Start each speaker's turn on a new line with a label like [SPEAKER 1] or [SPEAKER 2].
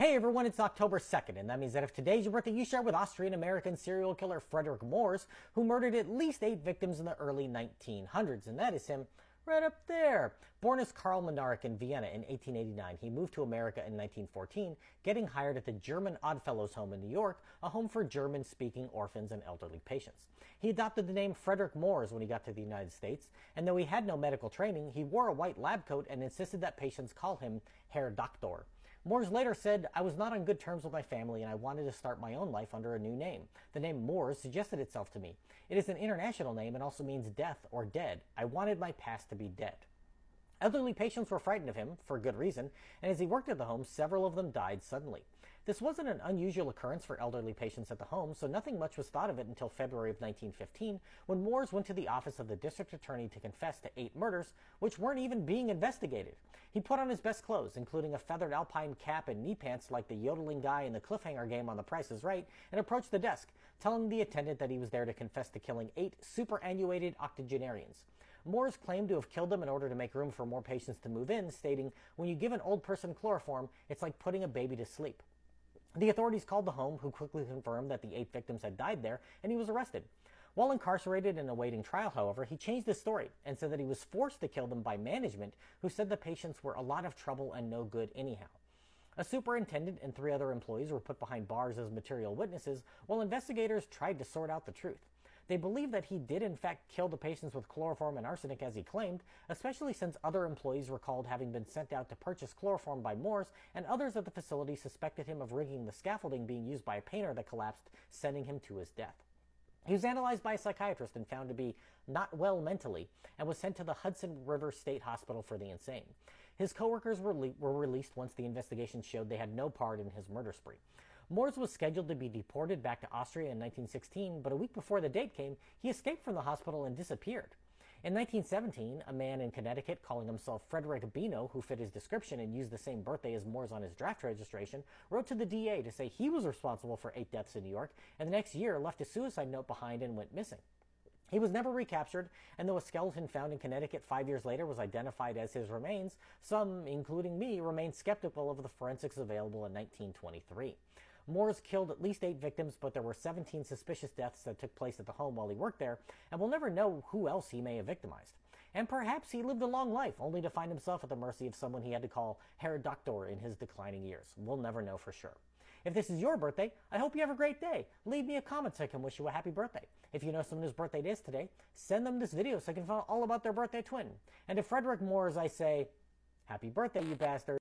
[SPEAKER 1] Hey everyone, it's October 2nd, and that means that if today's your birthday, you share with Austrian-American serial killer Frederick Mors, who murdered at least 8 victims in the early 1900s, and that is him right up there. Born as Karl Monarch in Vienna in 1889, he moved to America in 1914, getting hired at the German Oddfellows Home in New York, a home for German-speaking orphans and elderly patients. He adopted the name Frederick Mors when he got to the United States, and though he had no medical training, he wore a white lab coat and insisted that patients call him Herr Doktor. Mors later said, "I was not on good terms with my family and I wanted to start my own life under a new name. The name Mors suggested itself to me. It is an international name and also means death or dead. I wanted my past to be dead." Elderly patients were frightened of him, for good reason, and as he worked at the home, several of them died suddenly. This wasn't an unusual occurrence for elderly patients at the home, so nothing much was thought of it until February of 1915, when Mors went to the office of the district attorney to confess to 8 murders, which weren't even being investigated. He put on his best clothes, including a feathered alpine cap and knee pants like the yodeling guy in the cliffhanger game on The Price is Right, and approached the desk, telling the attendant that he was there to confess to killing 8 superannuated octogenarians. Mors claimed to have killed them in order to make room for more patients to move in, stating, "When you give an old person chloroform, it's like putting a baby to sleep." The authorities called the home, who quickly confirmed that the 8 victims had died there, and he was arrested. While incarcerated and awaiting trial, however, he changed his story and said that he was forced to kill them by management, who said the patients were a lot of trouble and no good anyhow. A superintendent and 3 other employees were put behind bars as material witnesses, while investigators tried to sort out the truth. They believe that he did in fact kill the patients with chloroform and arsenic as he claimed, especially since other employees recalled having been sent out to purchase chloroform by Mors, and others at the facility suspected him of rigging the scaffolding being used by a painter that collapsed, sending him to his death. He was analyzed by a psychiatrist and found to be not well mentally, and was sent to the Hudson River State Hospital for the Insane. His coworkers were released once the investigation showed they had no part in his murder spree. Mors was scheduled to be deported back to Austria in 1916, but a week before the date came, he escaped from the hospital and disappeared. In 1917, a man in Connecticut calling himself Frederick Bino, who fit his description and used the same birthday as Mors on his draft registration, wrote to the DA to say he was responsible for 8 deaths in New York, and the next year left a suicide note behind and went missing. He was never recaptured, and though a skeleton found in Connecticut 5 years later was identified as his remains, some, including me, remained skeptical of the forensics available in 1923. Mors killed at least 8 victims, but there were 17 suspicious deaths that took place at the home while he worked there, and we'll never know who else he may have victimized. And perhaps he lived a long life, only to find himself at the mercy of someone he had to call Herr Doktor in his declining years. We'll never know for sure. If this is your birthday, I hope you have a great day. Leave me a comment so I can wish you a happy birthday. If you know someone whose birthday it is today, send them this video so I can find out all about their birthday twin. And to Frederick Mors, I say, happy birthday, you bastard.